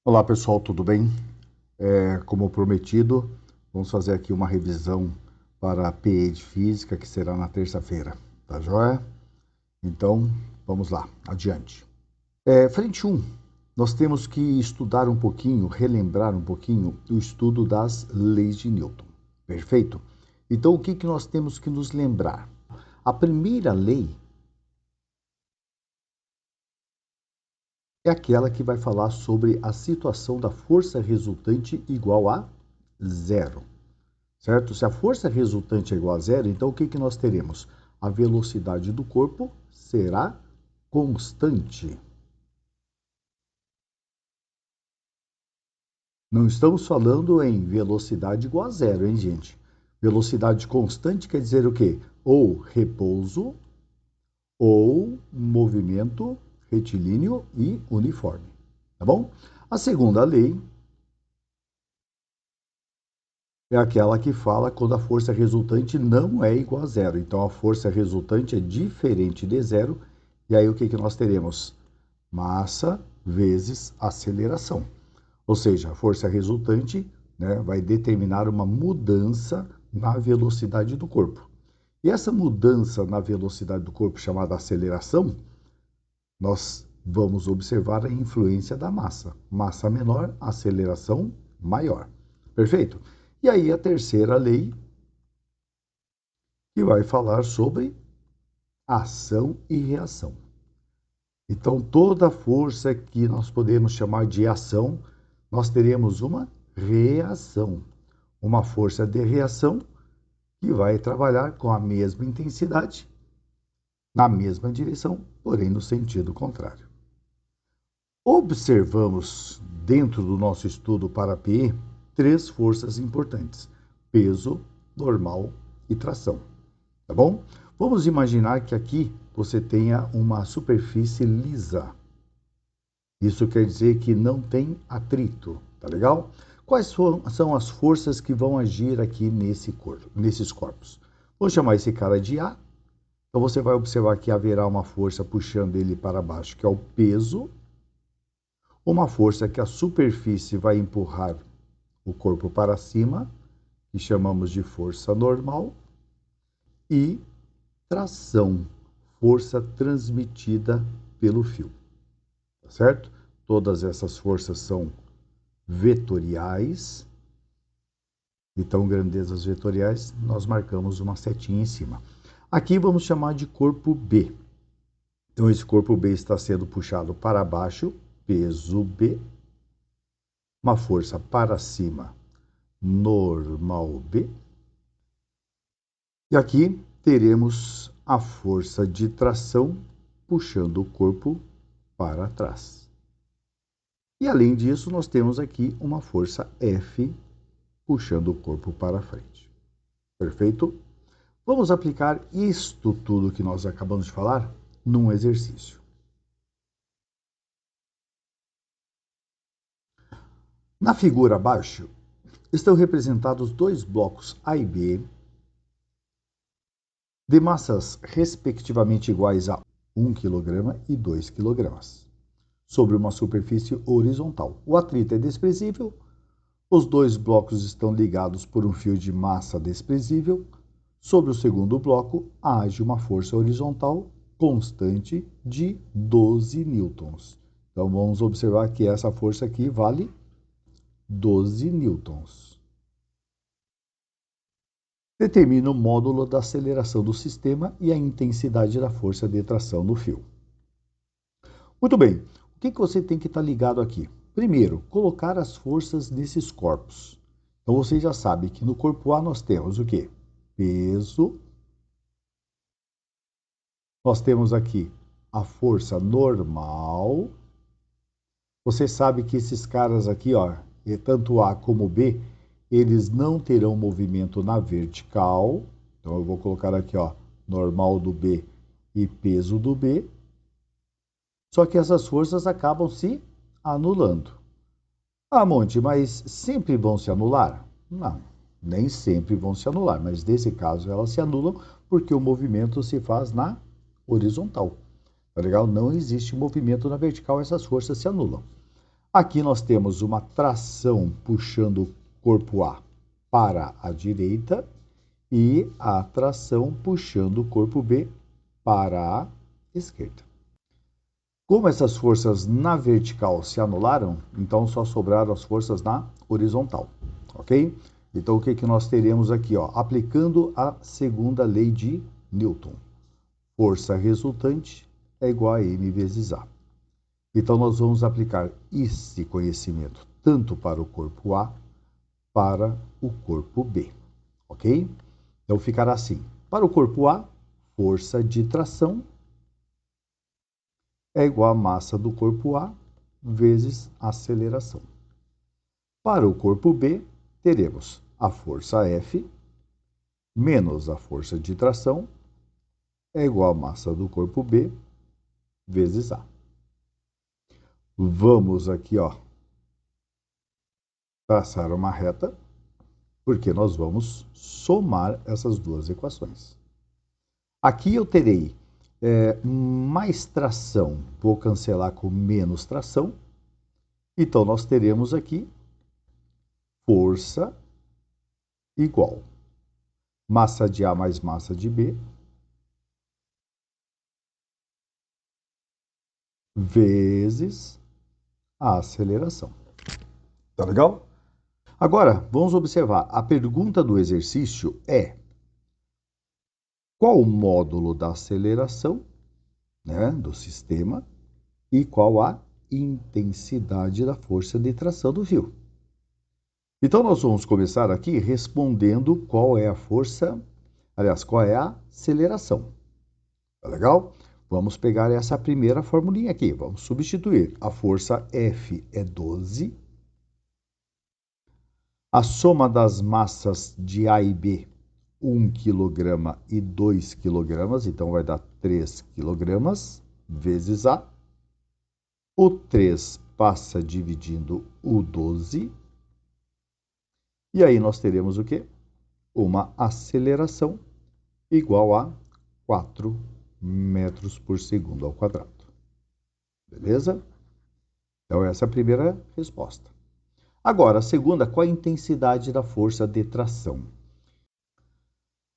Olá pessoal, tudo bem? Como prometido, vamos fazer aqui uma revisão para a PE de Física, que será na terça-feira, tá joia? Então, vamos lá, adiante. Frente 1, nós temos que estudar um pouquinho, relembrar um pouquinho o estudo das leis de Newton, perfeito? Então, o que nós temos que nos lembrar? A primeira lei é aquela que vai falar sobre a situação da força resultante igual a zero. Certo? Se a força resultante é igual a zero, então o que nós teremos? A velocidade do corpo será constante. Não estamos falando em velocidade igual a zero, hein, gente? Velocidade constante quer dizer o quê? Ou repouso, ou movimento retilíneo e uniforme. Tá bom? A segunda lei é aquela que fala quando a força resultante não é igual a zero. Então, a força resultante é diferente de zero. E aí, o que nós teremos? Massa vezes aceleração. Ou seja, a força resultante, né, vai determinar uma mudança na velocidade do corpo. E essa mudança na velocidade do corpo, chamada aceleração, nós vamos observar a influência da massa. Massa menor, aceleração maior. Perfeito? E aí a terceira lei, que vai falar sobre ação e reação. Então, toda força que nós podemos chamar de ação, nós teremos uma reação. Uma força de reação que vai trabalhar com a mesma intensidade, na mesma direção, porém no sentido contrário. Observamos, dentro do nosso estudo para PE, três forças importantes: peso, normal e tração. Tá bom? Vamos imaginar que aqui você tenha uma superfície lisa. Isso quer dizer que não tem atrito, tá legal? Quais são as forças que vão agir aqui nesses corpos? Vou chamar esse cara de A. Então você vai observar que haverá uma força puxando ele para baixo, que é o peso. Uma força que a superfície vai empurrar o corpo para cima, que chamamos de força normal. E tração, força transmitida pelo fio, tá certo? Todas essas forças são vetoriais. Então, grandezas vetoriais, nós marcamos uma setinha em cima. Aqui vamos chamar de corpo B. Então, esse corpo B está sendo puxado para baixo, peso B. Uma força para cima, normal B. E aqui teremos a força de tração puxando o corpo para trás. E além disso, nós temos aqui uma força F puxando o corpo para frente. Perfeito? Vamos aplicar isto tudo que nós acabamos de falar num exercício. Na figura abaixo, estão representados dois blocos A e B, de massas respectivamente iguais a 1 kg e 2 kg, sobre uma superfície horizontal. O atrito é desprezível, os dois blocos estão ligados por um fio de massa desprezível. Sobre o segundo bloco, age uma força horizontal constante de 12 newtons. Então, vamos observar que essa força aqui vale 12 newtons. Determina o módulo da aceleração do sistema e a intensidade da força de tração no fio. Muito bem, o que você tem que estar ligado aqui? Primeiro, colocar as forças nesses corpos. Então, você já sabe que no corpo A nós temos o quê? Peso. Nós temos aqui a força normal. Você sabe que esses caras aqui, ó, tanto A como B, eles não terão movimento na vertical. Então, eu vou colocar aqui, ó, normal do B e peso do B. Só que essas forças acabam se anulando. Ah, Monte, mas sempre vão se anular? Não, nem sempre vão se anular, mas nesse caso elas se anulam porque o movimento se faz na horizontal. Tá legal? Não existe movimento na vertical, essas forças se anulam. Aqui nós temos uma tração puxando o corpo A para a direita e a tração puxando o corpo B para a esquerda. Como essas forças na vertical se anularam, então só sobraram as forças na horizontal, ok? Então o que nós teremos aqui? Ó? Aplicando a segunda lei de Newton. Força resultante é igual a m vezes A. Então nós vamos aplicar esse conhecimento tanto para o corpo A, para o corpo B, ok? Então ficará assim. Para o corpo A, força de tração é igual à massa do corpo A vezes a aceleração. Para o corpo B, teremos a força F menos a força de tração é igual à massa do corpo B vezes A. Vamos aqui, ó, traçar uma reta, porque nós vamos somar essas duas equações. Aqui eu terei mais tração, vou cancelar com menos tração, então nós teremos aqui força igual massa de A mais massa de B vezes a aceleração. Tá legal? Agora, vamos observar. A pergunta do exercício é: qual o módulo da aceleração, né, do sistema e qual a intensidade da força de tração do fio? Então, nós vamos começar aqui respondendo qual é a força, aliás, qual é a aceleração. Tá legal? Vamos pegar essa primeira formulinha aqui. Vamos substituir. A força F é 12. A soma das massas de A e B, 1 kg e 2 kg, então vai dar 3 kg, vezes A. O 3 passa dividindo o 12. E aí nós teremos o quê? Uma aceleração igual a 4 metros por segundo ao quadrado. Beleza? Então essa é a primeira resposta. Agora, a segunda, qual a intensidade da força de tração?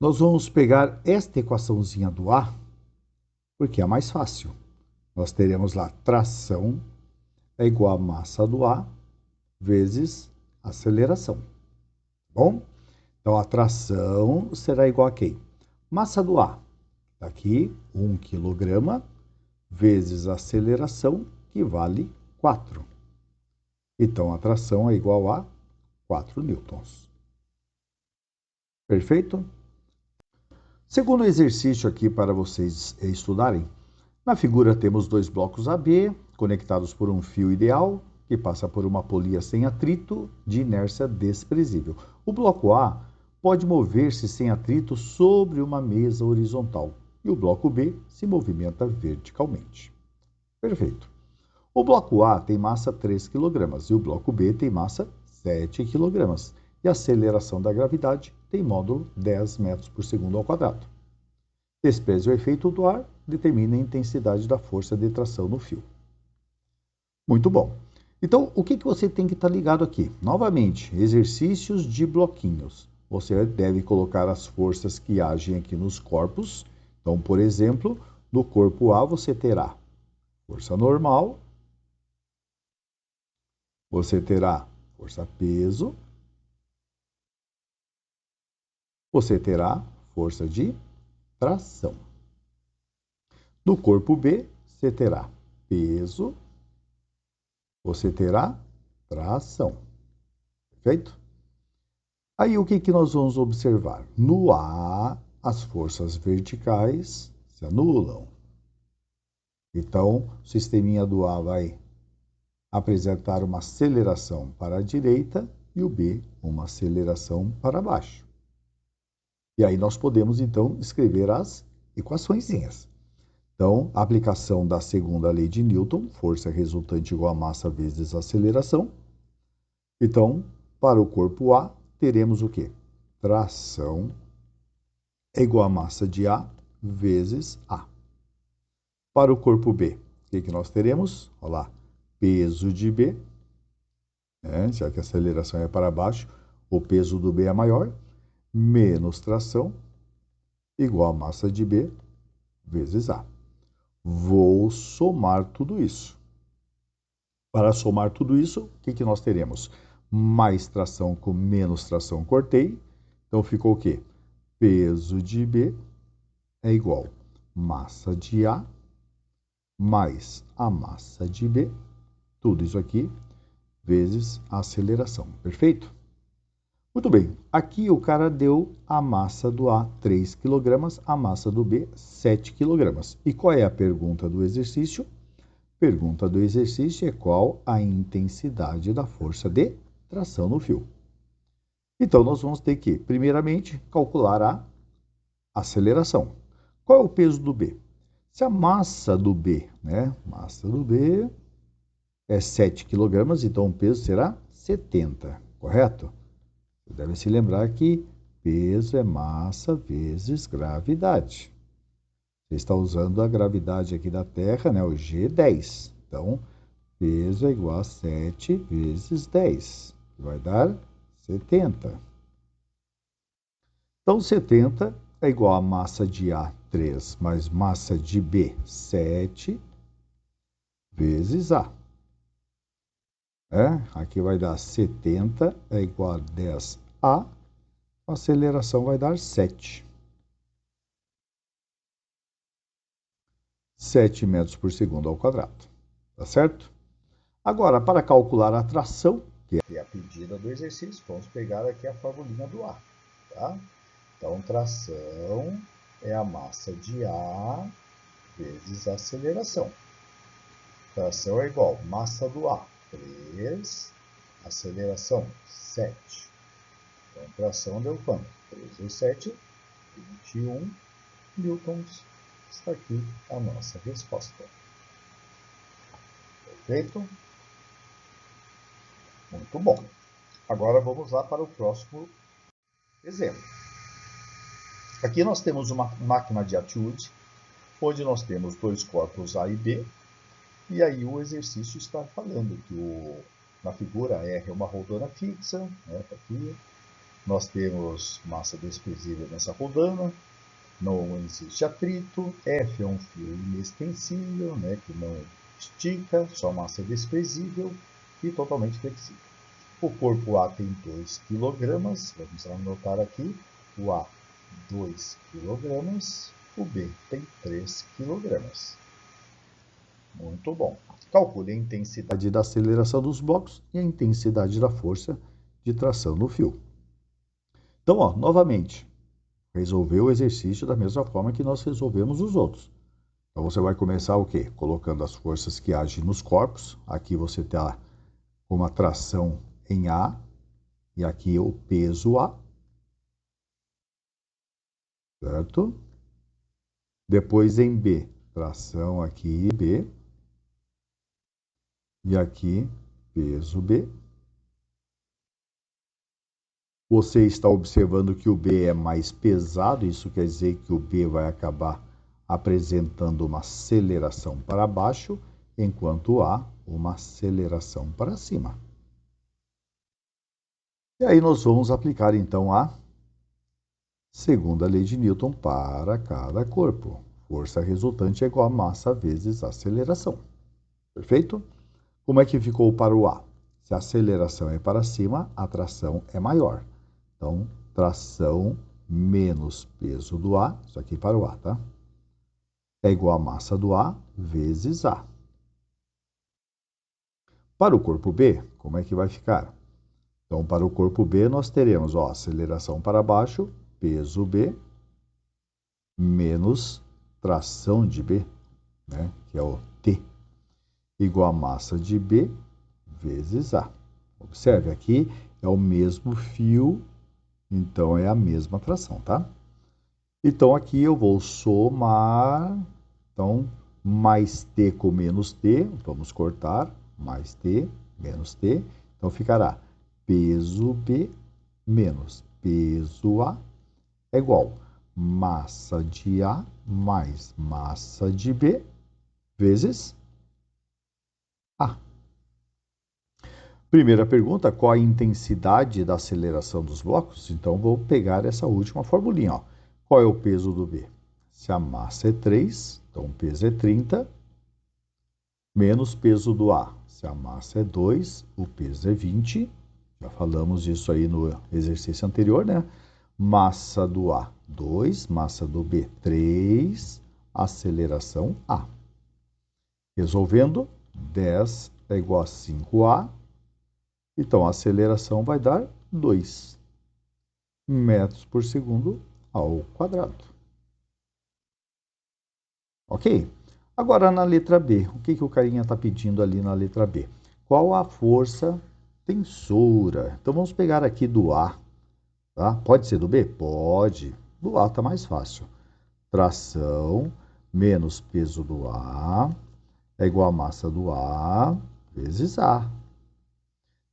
Nós vamos pegar esta equaçãozinha do A, porque é a mais fácil. Nós teremos lá tração é igual a massa do A vezes aceleração. Bom? Então, a tração será igual a quem? Massa do A, aqui 1 kg, vezes a aceleração, que vale 4. Então, a tração é igual a 4 newtons. Perfeito? Segundo exercício aqui para vocês estudarem, na figura temos dois blocos AB, conectados por um fio ideal, que passa por uma polia sem atrito, de inércia desprezível. O bloco A pode mover-se sem atrito sobre uma mesa horizontal, e o bloco B se movimenta verticalmente. Perfeito. O bloco A tem massa 3 kg e o bloco B tem massa 7 kg. E a aceleração da gravidade tem módulo 10 metros por segundo ao quadrado. Despreze o efeito do ar, determina a intensidade da força de tração no fio. Muito bom. Então, o que você tem que estar ligado aqui? Novamente, exercícios de bloquinhos. Você deve colocar as forças que agem aqui nos corpos. Então, por exemplo, no corpo A você terá força normal, você terá força-peso, você terá força de tração. No corpo B, você terá peso, você terá tração. Perfeito? Aí o que nós vamos observar? No A, as forças verticais se anulam. Então, o sisteminha do A vai apresentar uma aceleração para a direita e o B uma aceleração para baixo. E aí nós podemos, então, escrever as equaçõezinhas. Então, a aplicação da segunda lei de Newton, força resultante igual a massa vezes aceleração. Então, para o corpo A, teremos o quê? Tração é igual a massa de A vezes A. Para o corpo B, o que nós teremos? Olha lá, peso de B né? Já que a aceleração é para baixo, o peso do B é maior, menos tração, igual a massa de B vezes A. Vou somar tudo isso. Para somar tudo isso, o que nós teremos? Mais tração com menos tração, cortei. Então, ficou o quê? Peso de B é igual a massa de A mais a massa de B, tudo isso aqui, vezes a aceleração. Perfeito? Muito bem. Aqui o cara deu a massa do A, 3 kg, a massa do B, 7 kg. E qual é a pergunta do exercício? Pergunta do exercício é qual a intensidade da força de tração no fio. Então, nós vamos ter que, primeiramente, calcular a aceleração. Qual é o peso do B? Se a massa do B, né? Massa do B é 7 kg, então o peso será 70, correto? Você deve se lembrar que peso é massa vezes gravidade. Você está usando a gravidade aqui da Terra, né? O G10. Então, peso é igual a 7 vezes 10, que vai dar 70. Então, 70 é igual a massa de A, 3, mais massa de B, 7, vezes A. Aqui vai dar 70 é igual a 10A, a aceleração vai dar 7. 7 metros por segundo ao quadrado. Tá certo? Agora, para calcular a tração, que é a pedida do exercício, vamos pegar aqui a formulinha do A. Tá? Então, tração é a massa de A vezes a aceleração. Tração é igual a massa do A, 3, aceleração, 7. Então, tração deu quanto? 3 vezes 7, 21 newtons. Está aqui a nossa resposta. Perfeito? Muito bom. Agora vamos lá para o próximo exemplo. Aqui nós temos uma máquina de atitude, onde nós temos dois corpos A e B, e aí o exercício está falando que na figura R é uma roldana fixa, né, tá aqui. Nós temos massa desprezível nessa roldana, não existe atrito, F é um fio inextensível, né, que não estica, só massa desprezível e totalmente flexível. O corpo A tem 2 kg, vamos anotar aqui, o A 2 kg, o B tem 3 kg. Muito bom. Calcule a intensidade da aceleração dos blocos e a intensidade da força de tração no fio. Então, novamente, resolveu o exercício da mesma forma que nós resolvemos os outros. Então, você vai começar o quê? Colocando as forças que agem nos corpos. Aqui você está com uma tração em A, e aqui o peso A, certo? Depois em B, tração aqui B, e aqui peso B. Você está observando que o B é mais pesado, isso quer dizer que o B vai acabar apresentando uma aceleração para baixo, enquanto o A uma aceleração para cima. E aí nós vamos aplicar então a segunda lei de Newton para cada corpo. Força resultante é igual a massa vezes aceleração. Perfeito? Como é que ficou para o A? Se a aceleração é para cima, a tração é maior. Então, tração menos peso do A, isso aqui para o A, tá? É igual a massa do A vezes A. Para o corpo B, como é que vai ficar? Então, para o corpo B, nós teremos aceleração para baixo, peso B, menos tração de B, né, que é o T, igual a massa de B vezes A. Observe, aqui é o mesmo fio, então é a mesma tração, tá? Então, aqui eu vou somar, então, mais T com menos T, vamos cortar, mais T, menos T, então ficará peso B menos peso A é igual a massa de A mais massa de B vezes A. Primeira pergunta, qual a intensidade da aceleração dos blocos? Então, vou pegar essa última formulinha. Ó. Qual é o peso do B? Se a massa é 3, então o peso é 30, menos peso do A. Se a massa é 2, o peso é 20. Já falamos isso aí no exercício anterior, né? Massa do A, 2. Massa do B, 3. Aceleração A. Resolvendo, 10 é igual a 5A. Então, a aceleração vai dar 2 metros por segundo ao quadrado. Ok? Agora, na letra B, o que o carinha está pedindo ali na letra B? Qual a força tensora? Então, vamos pegar aqui do A. Tá? Pode ser do B? Pode. Do A está mais fácil. Tração menos peso do A é igual a massa do A vezes A.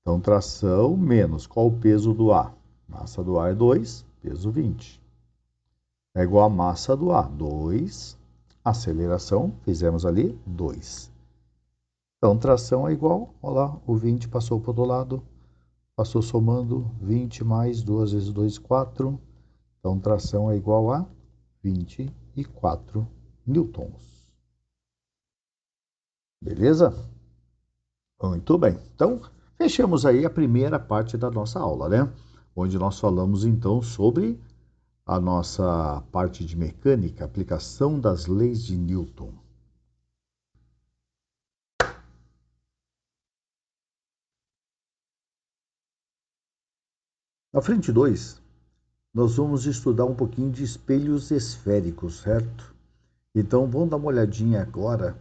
Então, tração menos qual o peso do A? Massa do A é 2, peso 20. É igual a massa do A, 2. Aceleração, fizemos ali, 2. Então, tração é igual, olha lá, o 20 passou para o outro lado, passou somando 20 mais 2 vezes 2, 4. Então, tração é igual a 24 newtons. Beleza? Muito bem. Então, fechamos aí a primeira parte da nossa aula, né? Onde nós falamos, então, sobre a nossa parte de mecânica, aplicação das leis de Newton. Na frente 2, nós vamos estudar um pouquinho de espelhos esféricos, certo? Então, vamos dar uma olhadinha agora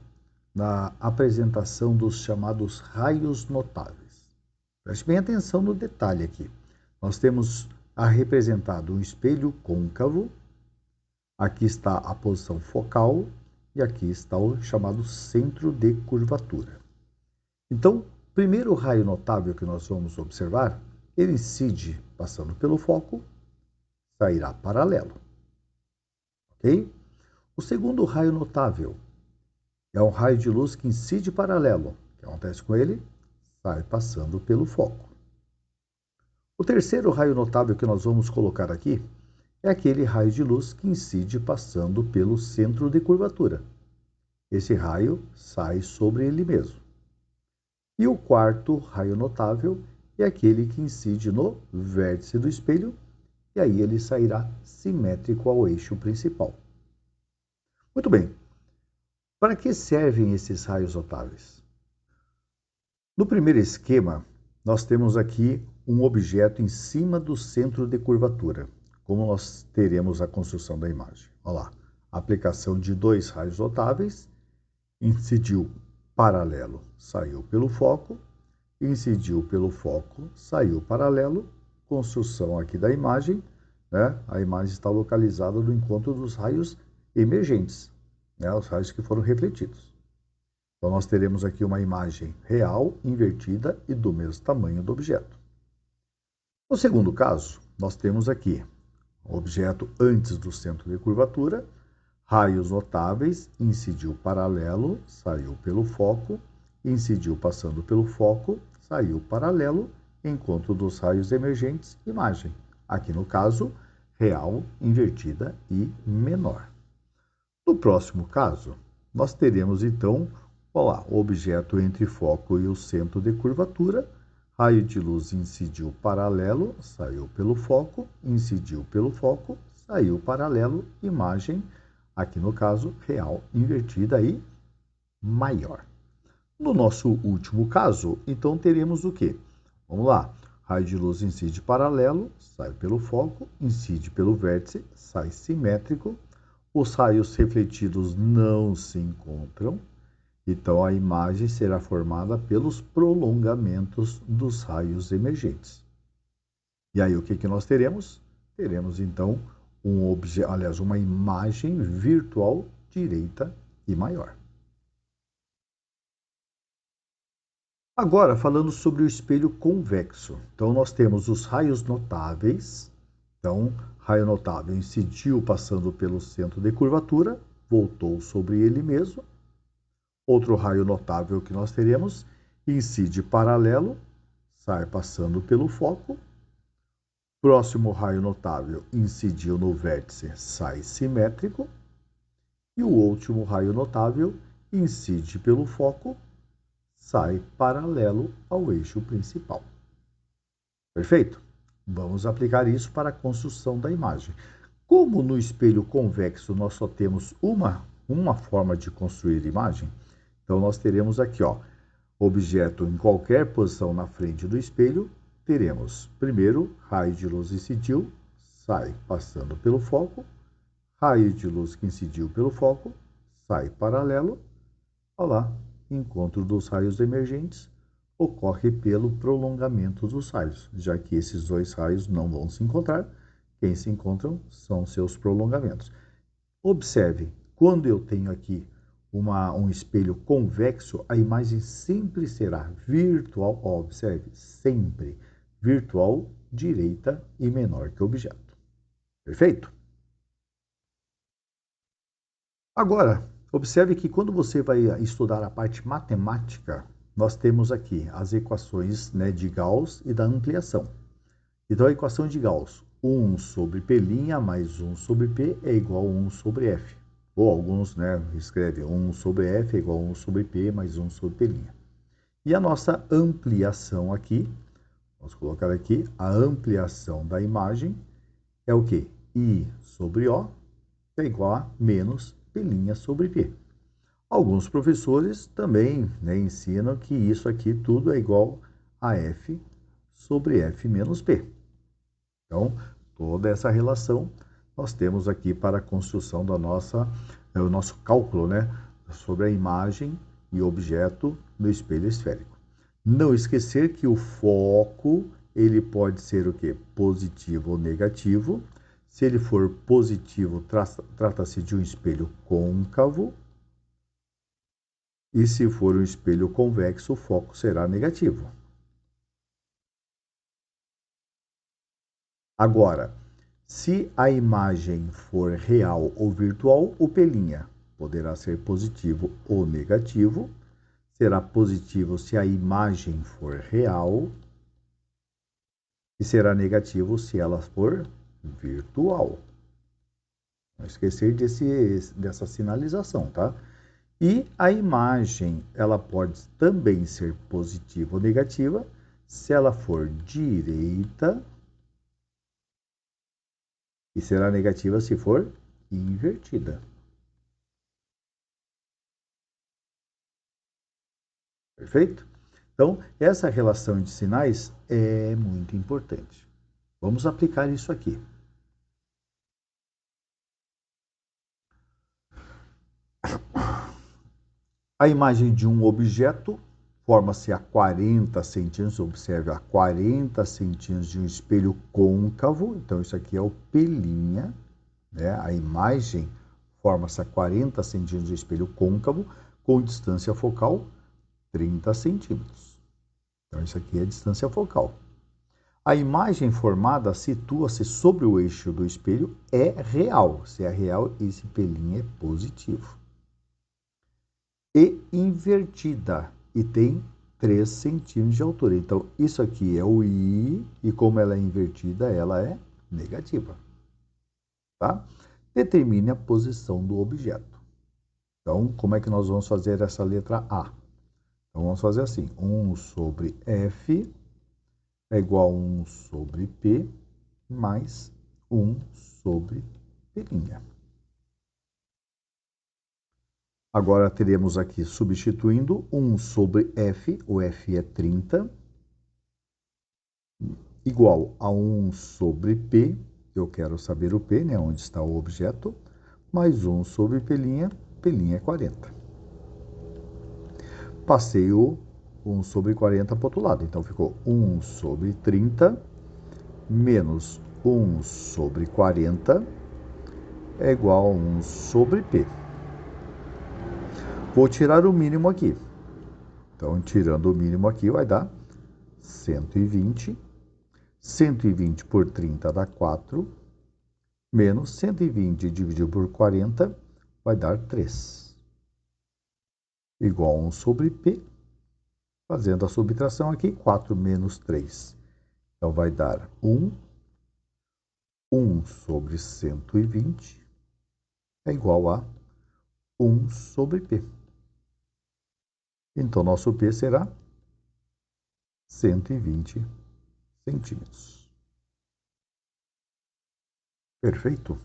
na apresentação dos chamados raios notáveis. Preste bem atenção no detalhe aqui. Nós temos representado um espelho côncavo, aqui está a posição focal e aqui está o chamado centro de curvatura. Então, primeiro raio notável que nós vamos observar, ele incide passando pelo foco, sairá paralelo. Ok? O segundo raio notável é um raio de luz que incide paralelo. O que acontece com ele? Sai passando pelo foco. O terceiro raio notável que nós vamos colocar aqui é aquele raio de luz que incide passando pelo centro de curvatura. Esse raio sai sobre ele mesmo. E o quarto raio notável é aquele que incide no vértice do espelho, e aí ele sairá simétrico ao eixo principal. Muito bem. Para que servem esses raios notáveis? No primeiro esquema, nós temos aqui um objeto em cima do centro de curvatura, como nós teremos a construção da imagem. Olha lá, aplicação de 2 raios notáveis, incidiu paralelo, saiu pelo foco, incidiu pelo foco, saiu paralelo, construção aqui da imagem, né? A imagem está localizada no encontro dos raios emergentes, né? Os raios que foram refletidos. Então, nós teremos aqui uma imagem real, invertida e do mesmo tamanho do objeto. No segundo caso, nós temos aqui o objeto antes do centro de curvatura, raios notáveis, incidiu paralelo, saiu pelo foco, incidiu passando pelo foco, saiu paralelo, encontro dos raios emergentes, imagem. Aqui no caso, real, invertida e menor. No próximo caso, nós teremos então, olha lá, o objeto entre foco e o centro de curvatura, raio de luz incidiu paralelo, saiu pelo foco, incidiu pelo foco, saiu paralelo, imagem, aqui no caso, real, invertida e maior. No nosso último caso, então teremos o quê? Vamos lá, raio de luz incide paralelo, sai pelo foco, incide pelo vértice, sai simétrico, os raios refletidos não se encontram, então a imagem será formada pelos prolongamentos dos raios emergentes. E aí o que nós teremos? Teremos então uma imagem virtual direita e maior. Agora, falando sobre o espelho convexo. Então, nós temos os raios notáveis. Então, raio notável incidiu passando pelo centro de curvatura, voltou sobre ele mesmo. Outro raio notável que nós teremos, incide paralelo, sai passando pelo foco. Próximo raio notável incidiu no vértice, sai simétrico. E o último raio notável incide pelo foco, sai paralelo ao eixo principal. Perfeito? Vamos aplicar isso para a construção da imagem. Como no espelho convexo nós só temos uma forma de construir imagem, então nós teremos aqui, ó, objeto em qualquer posição na frente do espelho, teremos primeiro raio de luz incidiu, sai passando pelo foco, raio de luz que incidiu pelo foco, sai paralelo. Olha lá, encontro dos raios emergentes ocorre pelo prolongamento dos raios, já que esses dois raios não vão se encontrar, quem se encontram são seus prolongamentos. Observe, quando eu tenho aqui um espelho convexo, a imagem sempre será virtual, observe, sempre virtual, direita e menor que o objeto. Perfeito? Agora, observe que quando você vai estudar a parte matemática, nós temos aqui as equações, né, de Gauss e da ampliação. Então, a equação de Gauss, 1 sobre P' mais 1 sobre P é igual a 1 sobre F. Ou alguns, né, escrevem 1 sobre F é igual a 1 sobre P mais 1 sobre P'. E a nossa ampliação aqui, vamos colocar aqui, a ampliação da imagem é o quê? I sobre O é igual a menos P' sobre P. Alguns professores também, né, ensinam que isso aqui tudo é igual a F sobre F menos P. Então, toda essa relação nós temos aqui para a construção da o nosso cálculo, né, sobre a imagem e objeto no espelho esférico. Não esquecer que o foco, ele pode ser o quê? Positivo ou negativo. Se ele for positivo, trata-se de um espelho côncavo. E se for um espelho convexo, o foco será negativo. Agora, se a imagem for real ou virtual, o P' poderá ser positivo ou negativo. Será positivo se a imagem for real e será negativo se ela for virtual. Não esquecer dessa sinalização, tá? E a imagem, ela pode também ser positiva ou negativa se ela for direita e será negativa se for invertida. Perfeito? Então, essa relação de sinais é muito importante. Vamos aplicar isso aqui. A imagem de um objeto forma-se a 40 centímetros, observe, a 40 centímetros de um espelho côncavo, então isso aqui é o P', né? A imagem forma-se a 40 centímetros de um espelho côncavo, com distância focal 30 centímetros. Então isso aqui é a distância focal. A imagem formada situa-se sobre o eixo do espelho, é real. Se é real, esse P' é positivo. E invertida, e tem 3 centímetros de altura. Então, isso aqui é o I, e como ela é invertida, ela é negativa. Tá? Determine a posição do objeto. Então, como é que nós vamos fazer essa letra A? Então, vamos fazer assim, 1 sobre F é igual a 1 sobre P mais 1 sobre P'. Agora teremos aqui, substituindo, 1 sobre F, o F é 30, igual a 1 sobre P, eu quero saber o P, né, onde está o objeto, mais 1 sobre P', P' é 40. Passei o 1 sobre 40 para o outro lado, então ficou 1 sobre 30 menos 1 sobre 40 é igual a 1 sobre P. Vou tirar o mínimo aqui. Então, tirando o mínimo aqui, vai dar 120. 120 por 30 dá 4. Menos 120 dividido por 40 vai dar 3. Igual a 1 sobre P Fazendo a subtração aqui, 4 menos 3. Então, vai dar 1. 1 sobre 120 é igual a 1 sobre P. Então, nosso P será 120 centímetros. Perfeito?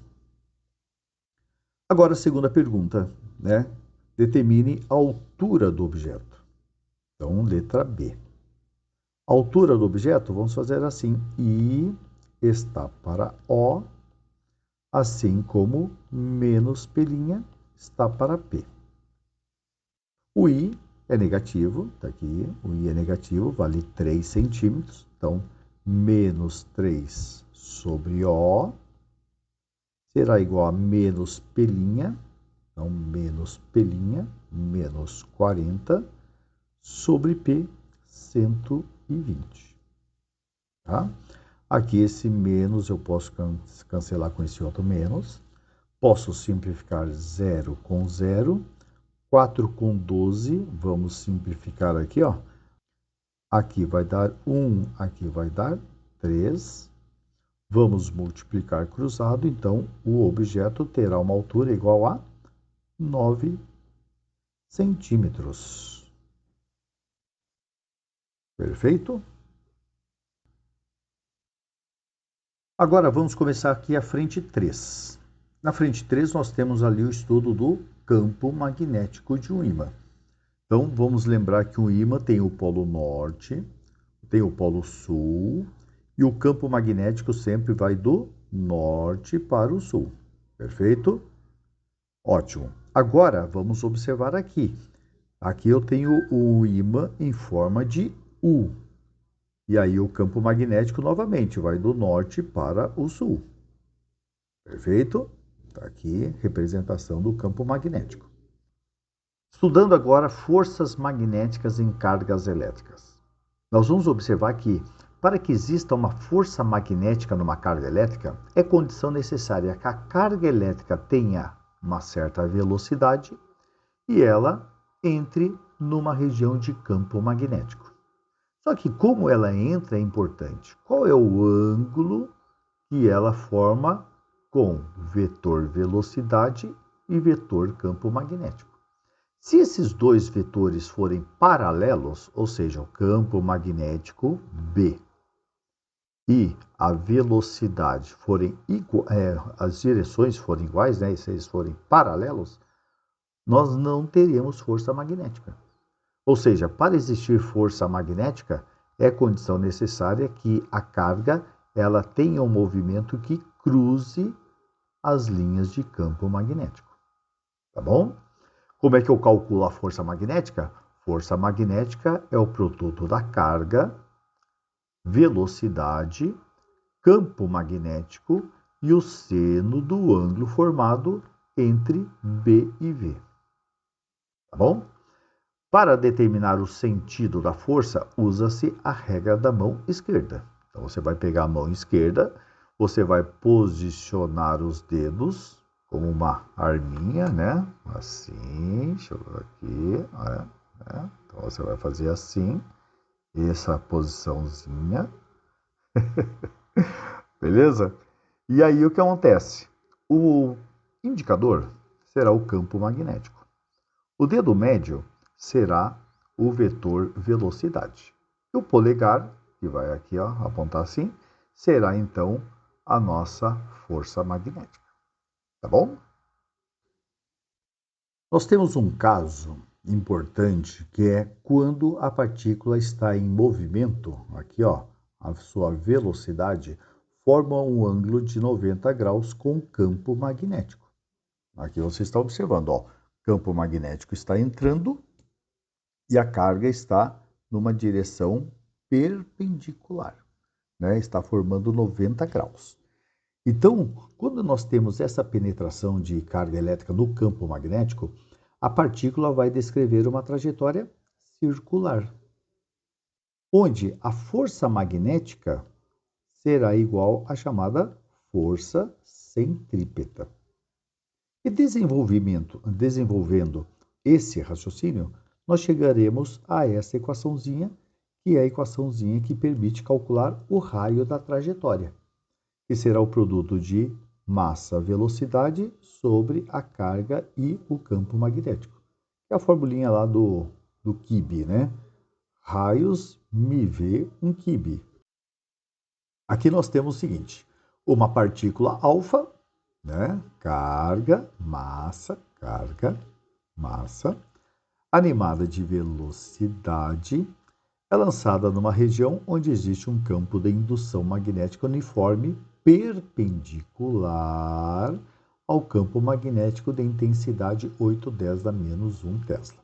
Agora, a segunda pergunta, né? Determine a altura do objeto. Então, letra B. A altura do objeto, vamos fazer assim. I está para O, assim como menos P' está para P. O I é negativo, está aqui, o I é negativo, vale 3 centímetros. Então, menos 3 sobre O será igual a menos P', então menos P', menos 40, sobre P, 120. Tá? Aqui esse menos eu posso cancelar com esse outro menos. Posso simplificar 0 com 0. 4 com 12, vamos simplificar aqui, ó. Aqui vai dar 1, aqui vai dar 3. Vamos multiplicar cruzado, então o objeto terá uma altura igual a 9 centímetros. Perfeito? Agora vamos começar aqui a frente 3. Na frente 3 nós temos ali o estudo do campo magnético de um ímã. Então vamos lembrar que um ímã tem o polo norte, tem o polo sul, e o campo magnético sempre vai do norte para o sul. Perfeito? Ótimo. Agora vamos observar aqui. Aqui eu tenho o ímã em forma de U. E aí o campo magnético novamente vai do norte para o sul. Perfeito? Está aqui representação do campo magnético. Estudando agora forças magnéticas em cargas elétricas. Nós vamos observar que, para que exista uma força magnética numa carga elétrica, é condição necessária que a carga elétrica tenha uma certa velocidade e ela entre numa região de campo magnético. Só que como ela entra é importante. Qual é o ângulo que ela forma com vetor velocidade e vetor campo magnético? Se esses dois vetores forem paralelos, ou seja, o campo magnético B e a velocidade forem as direções forem iguais, né, se eles forem paralelos, nós não teremos força magnética. Ou seja, para existir força magnética, é condição necessária que a carga ela tenha um movimento que cruze as linhas de campo magnético. Tá bom? Como é que eu calculo a força magnética? Força magnética é o produto da carga, velocidade, campo magnético e o seno do ângulo formado entre B e V. Tá bom? Para determinar o sentido da força, usa-se a regra da mão esquerda. Então, você vai pegar a mão esquerda, você vai posicionar os dedos como uma arminha, né? Assim, deixa eu ver aqui. Então, você vai fazer assim, essa posiçãozinha. Beleza? E aí, o que acontece? O indicador será o campo magnético. O dedo médio será o vetor velocidade. E o polegar, que vai aqui ó, apontar assim, será então a nossa força magnética. Tá bom? Nós temos um caso importante que é quando a partícula está em movimento, aqui ó, a sua velocidade forma um ângulo de 90 graus com o campo magnético. Aqui você está observando, ó, campo magnético está entrando e a carga está numa direção perpendicular, né? Está formando 90 graus. Então, quando nós temos essa penetração de carga elétrica no campo magnético, a partícula vai descrever uma trajetória circular, onde a força magnética será igual à chamada força centrípeta. E desenvolvendo esse raciocínio, nós chegaremos a essa equaçãozinha, que é a equaçãozinha que permite calcular o raio da trajetória, que será o produto de massa-velocidade sobre a carga e o campo magnético. É a formulinha lá do Kib, né? Raios μv 1 Kib. Aqui nós temos o seguinte, uma partícula alfa, né? Carga, massa, animada de velocidade, é lançada numa região onde existe um campo de indução magnética uniforme perpendicular ao campo magnético de intensidade 8·10⁻⁴ Tesla.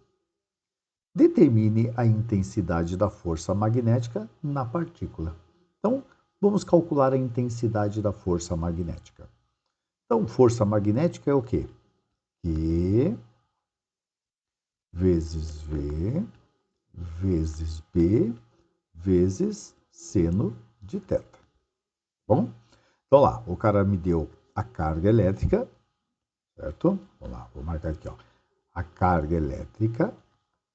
Determine a intensidade da força magnética na partícula. Então, vamos calcular a intensidade da força magnética. Então, força magnética é o quê? Q vezes V vezes B vezes seno de θ. Bom? Então lá, o cara me deu a carga elétrica, certo? Vamos lá, vou marcar aqui, ó. A carga elétrica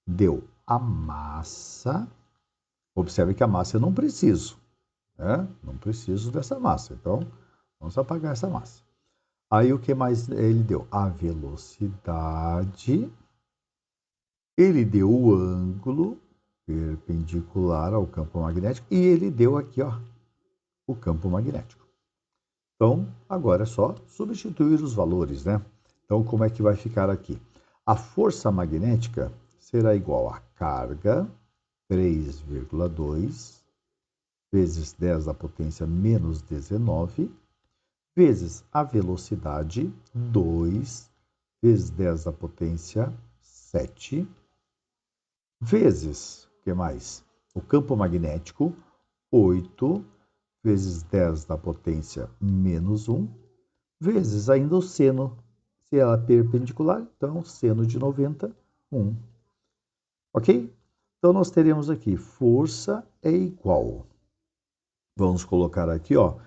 deu a massa. Observe que a massa eu não preciso, né? Não preciso dessa massa. Então, vamos apagar essa massa. Aí o que mais ele deu? A velocidade. Ele deu o ângulo perpendicular ao campo magnético e ele deu aqui, ó, o campo magnético. Então, agora é só substituir os valores, né? Então, como é que vai ficar aqui? A força magnética será igual a carga 3,2 vezes 10⁻⁻⁻19 vezes a velocidade 2 vezes 10⁻⁷ vezes, o que mais? O campo magnético, 8 vezes 10⁻⁻⁻1, vezes ainda o seno. Se ela é perpendicular, então seno de 90, 1. Ok? Então, nós teremos aqui, força é igual. Vamos colocar aqui, ó,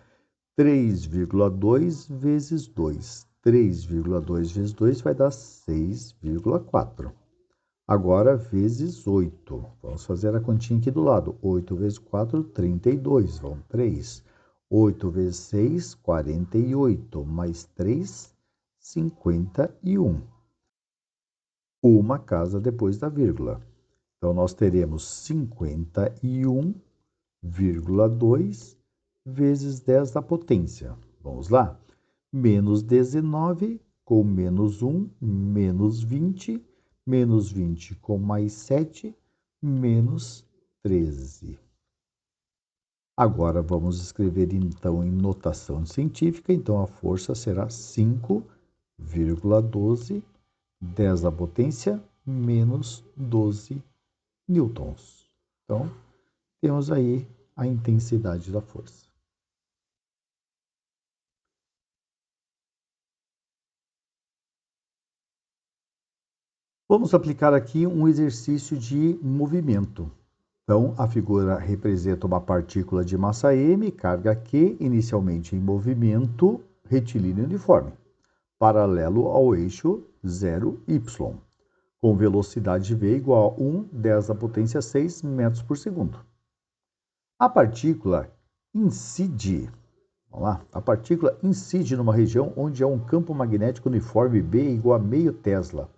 3,2 vezes 2. 3,2 vezes 2 vai dar 6,4. Agora, vezes 8. Vamos fazer a continha aqui do lado. 8 vezes 4, 32. Vão 3. 8 vezes 6, 48. Mais 3, 51. Uma casa depois da vírgula. Então, nós teremos 51,2 vezes 10 da potência. Vamos lá? Menos 19 com menos 1, menos 20. Menos 20 com mais 7, menos 13. Agora, vamos escrever, então, em notação científica. Então, a força será 5,12, 10 à potência, menos 12 newtons. Então, temos aí a intensidade da força. Vamos aplicar aqui um exercício de movimento. Então, a figura representa uma partícula de massa m, carga q, inicialmente em movimento retilíneo uniforme, paralelo ao eixo 0y, com velocidade v igual a 1/10⁶ metros por segundo. A partícula incide, vamos lá, a partícula incide numa região onde há um campo magnético uniforme B igual a meio Tesla.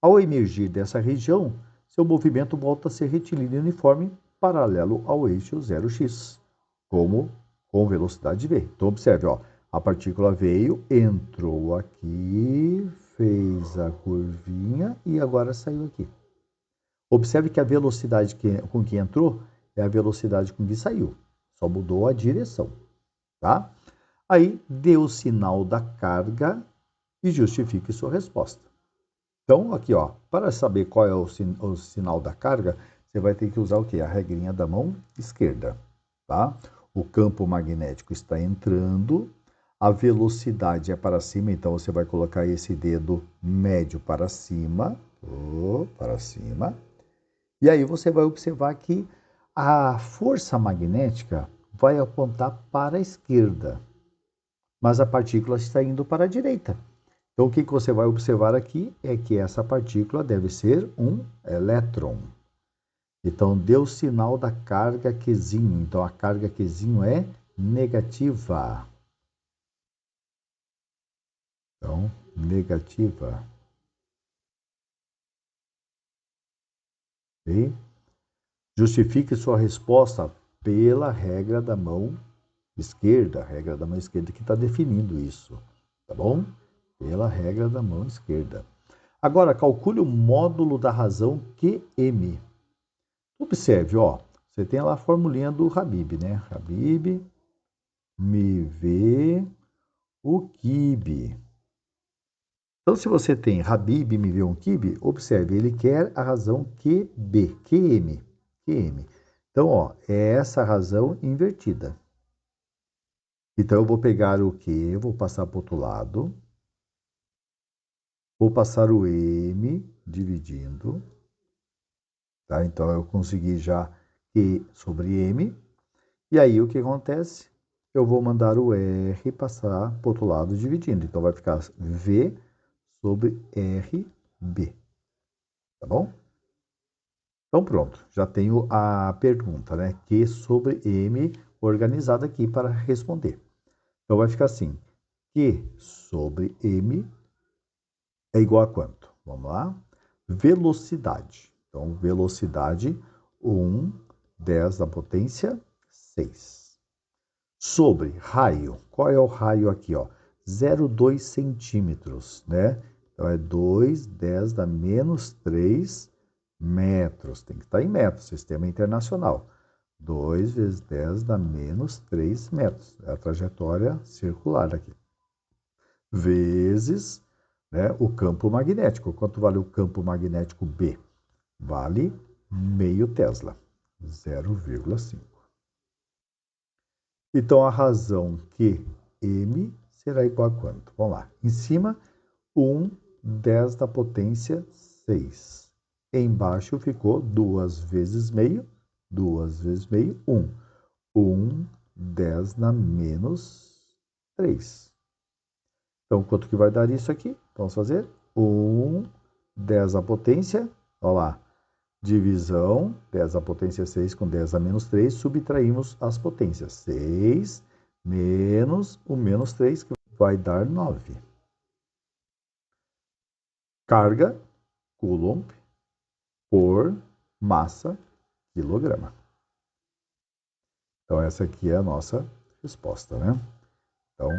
Ao emergir dessa região, seu movimento volta a ser retilíneo uniforme, paralelo ao eixo 0x, com velocidade v. Então, observe, ó, a partícula veio, entrou aqui, fez a curvinha e agora saiu aqui. Observe que a velocidade com que entrou é a velocidade com que saiu, só mudou a direção, tá? Aí, dê o sinal da carga e justifique sua resposta. Então, aqui, ó, para saber qual é o sinal da carga, você vai ter que usar o quê? A regrinha da mão esquerda, tá? O campo magnético está entrando, a velocidade é para cima, então você vai colocar esse dedo médio para cima, e aí você vai observar que a força magnética vai apontar para a esquerda, mas a partícula está indo para a direita. Então, o que você vai observar aqui é que essa partícula deve ser um elétron. Então, deu sinal da carga Qzinho. Então, a carga Qzinho é negativa. Então, negativa. Ok? Justifique sua resposta pela regra da mão esquerda. A regra da mão esquerda que está definindo isso. Tá bom? Pela regra da mão esquerda. Agora, calcule o módulo da razão QM. Observe, ó, você tem lá a formulinha do Habib, né? Habib me vê o quibe. Então, se você tem Habib me vê um quibe, observe, ele quer a razão QB, QM, QM. Então, ó, é essa razão invertida. Então, eu vou pegar o Q, vou passar para o outro lado. Vou passar o M dividindo. Tá? Então, eu consegui já Q sobre M. E aí, o que acontece? Eu vou mandar o R passar para o outro lado dividindo. Então, vai ficar V sobre RB. Tá bom? Então, pronto. Já tenho a pergunta, né? Q sobre M organizada aqui para responder. Então, vai ficar assim. Q sobre M é igual a quanto? Vamos lá. Velocidade. Então, velocidade 1, 10 da potência 6. Sobre raio. Qual é o raio aqui? Ó? 0,2 centímetros, né? Então, é 2, 10 da menos 3 metros. Tem que estar em metros, sistema internacional. 2 vezes 10 dá menos 3 metros. É a trajetória circular aqui. Vezes, né, o campo magnético. Quanto vale o campo magnético B? Vale meio Tesla, 0,5. Então, a razão QM será igual a quanto? Vamos lá. Em cima, 1, 10 da potência 6. Embaixo ficou 2 vezes meio, 2 vezes meio, 1. 1, 10 na menos 3. Então, quanto que vai dar isso aqui? Vamos fazer 1, 10 à potência, olha lá, divisão, 10 à potência 6 com 10 a menos 3, subtraímos as potências. 6 menos o menos 3, que vai dar 9. Carga, Coulomb, por massa, quilograma. Então, essa aqui é a nossa resposta, né? Então,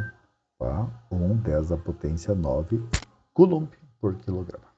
1, 10 à potência 9 Coulomb por quilograma.